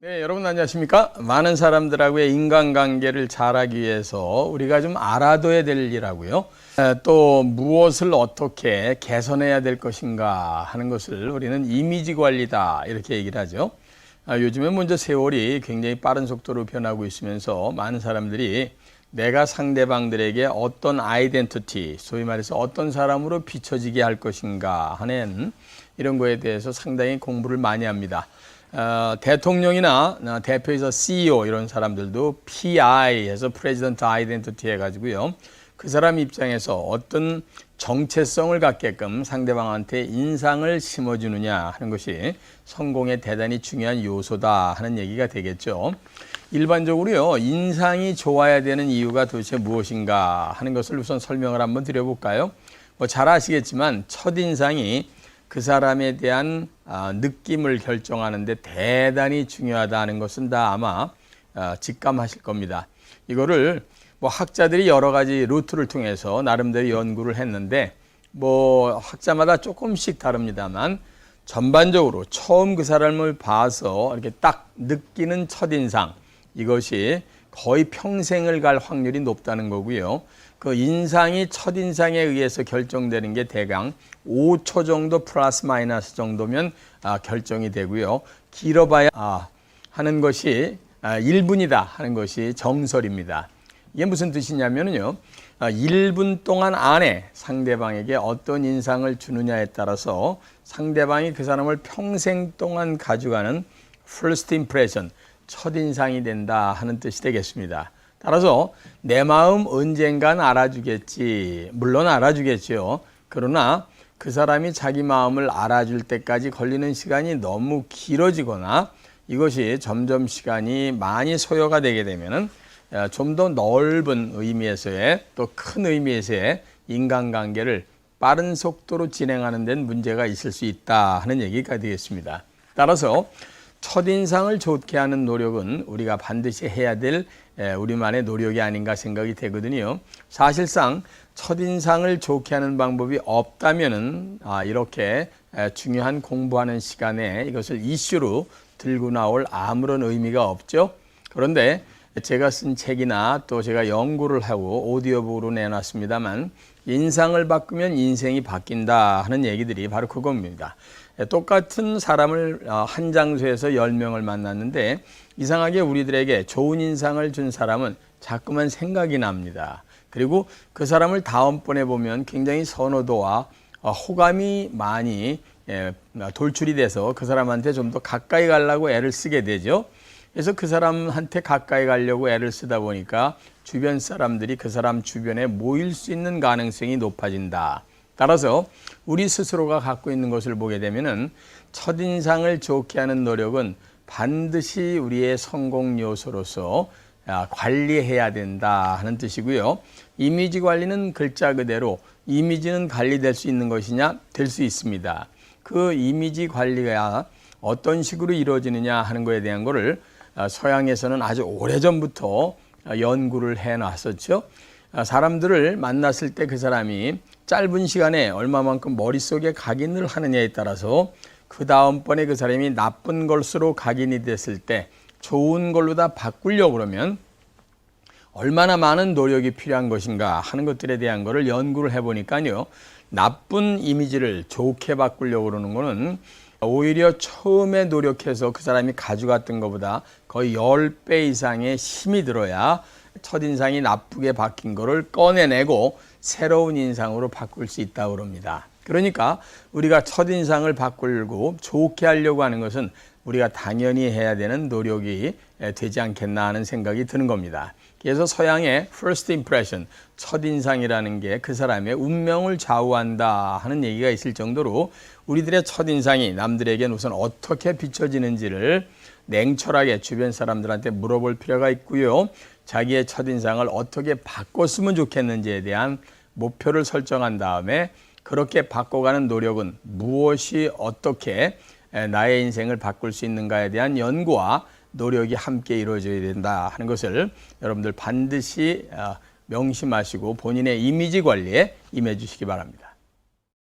네, 여러분 안녕하십니까? 많은 사람들하고의 인간관계를 잘하기 위해서 우리가 좀 알아둬야 될 일하고요. 또 무엇을 어떻게 개선해야 될 것인가 하는 것을 우리는 이미지 관리다 이렇게 얘기를 하죠. 요즘에 먼저 세월이 굉장히 빠른 속도로 변하고 있으면서 많은 사람들이 내가 상대방들에게 어떤 아이덴티티, 소위 말해서 어떤 사람으로 비춰지게 할 것인가 하는 이런 거에 대해서 상당히 공부를 많이 합니다. 대통령이나 대표이사 CEO 이런 사람들도 PI 해서 President Identity 해가지고요. 그 사람 입장에서 어떤 정체성을 갖게끔 상대방한테 인상을 심어주느냐 하는 것이 성공에 대단히 중요한 요소다 하는 얘기가 되겠죠. 일반적으로요, 인상이 좋아야 되는 이유가 도대체 무엇인가 하는 것을 우선 설명을 한번 드려볼까요? 잘 아시겠지만 첫인상이 그 사람에 대한 느낌을 결정하는데 대단히 중요하다는 것은 다 아마 직감하실 겁니다. 이거를 학자들이 여러 가지 루트를 통해서 나름대로 연구를 했는데 학자마다 조금씩 다릅니다만 전반적으로 처음 그 사람을 봐서 이렇게 딱 느끼는 첫인상, 이것이 거의 평생을 갈 확률이 높다는 거고요. 그 인상이 첫인상에 의해서 결정되는 게 대강 5초 정도 플러스 마이너스 정도면 결정이 되고요. 길어봐야 하는 것이 1분이다 하는 것이 정설입니다. 이게 무슨 뜻이냐면요. 1분 동안 안에 상대방에게 어떤 인상을 주느냐에 따라서 상대방이 그 사람을 평생 동안 가져가는 first impression, 첫인상이 된다 하는 뜻이 되겠습니다. 따라서 내 마음 언젠간 알아주겠지. 물론 알아주겠죠. 그러나 그 사람이 자기 마음을 알아줄 때까지 걸리는 시간이 너무 길어지거나 이것이 점점 시간이 많이 소요가 되게 되면은 좀 더 넓은 의미에서의 또 큰 의미에서의 인간관계를 빠른 속도로 진행하는 데는 문제가 있을 수 있다 하는 얘기가 되겠습니다. 따라서 첫인상을 좋게 하는 노력은 우리가 반드시 해야 될 우리만의 노력이 아닌가 생각이 되거든요. 사실상 첫인상을 좋게 하는 방법이 없다면은 이렇게 중요한 공부하는 시간에 이것을 이슈로 들고 나올 아무런 의미가 없죠. 그런데 제가 쓴 책이나 또 제가 연구를 하고 오디오북으로 내놨습니다만 인상을 바꾸면 인생이 바뀐다 하는 얘기들이 바로 그겁니다. 똑같은 사람을 한 장소에서 10명을 만났는데 이상하게 우리들에게 좋은 인상을 준 사람은 자꾸만 생각이 납니다. 그리고 그 사람을 다음번에 보면 굉장히 선호도와 호감이 많이 돌출이 돼서 그 사람한테 좀 더 가까이 가려고 애를 쓰게 되죠. 그래서 그 사람한테 가까이 가려고 애를 쓰다 보니까 주변 사람들이 그 사람 주변에 모일 수 있는 가능성이 높아진다. 따라서 우리 스스로가 갖고 있는 것을 보게 되면은 첫인상을 좋게 하는 노력은 반드시 우리의 성공 요소로서 관리해야 된다 하는 뜻이고요. 이미지 관리는 글자 그대로 이미지는 관리될 수 있는 것이냐? 될 수 있습니다. 그 이미지 관리가 어떤 식으로 이루어지느냐 하는 것에 대한 거를 서양에서는 아주 오래전부터 연구를 해놨었죠. 사람들을 만났을 때 그 사람이 짧은 시간에 얼마만큼 머릿속에 각인을 하느냐에 따라서 그 다음번에 그 사람이 나쁜 것으로 각인이 됐을 때 좋은 걸로 다 바꾸려고 그러면 얼마나 많은 노력이 필요한 것인가 하는 것들에 대한 거를 연구를 해보니까요. 나쁜 이미지를 좋게 바꾸려고 그러는 거는 오히려 처음에 노력해서 그 사람이 가져갔던 것보다 거의 10배 이상의 힘이 들어야 첫인상이 나쁘게 바뀐 거를 꺼내내고 새로운 인상으로 바꿀 수 있다고 그럽니다. 그러니까 우리가 첫인상을 바꾸려고 좋게 하려고 하는 것은 우리가 당연히 해야 되는 노력이 되지 않겠나 하는 생각이 드는 겁니다. 그래서 서양의 first impression, 첫인상이라는 게 그 사람의 운명을 좌우한다 하는 얘기가 있을 정도로 우리들의 첫인상이 남들에게는 우선 어떻게 비춰지는지를 냉철하게 주변 사람들한테 물어볼 필요가 있고요. 자기의 첫인상을 어떻게 바꿨으면 좋겠는지에 대한 목표를 설정한 다음에 그렇게 바꿔가는 노력은 무엇이 어떻게 나의 인생을 바꿀 수 있는가에 대한 연구와 노력이 함께 이루어져야 된다 하는 것을 여러분들 반드시 명심하시고 본인의 이미지 관리에 임해 주시기 바랍니다.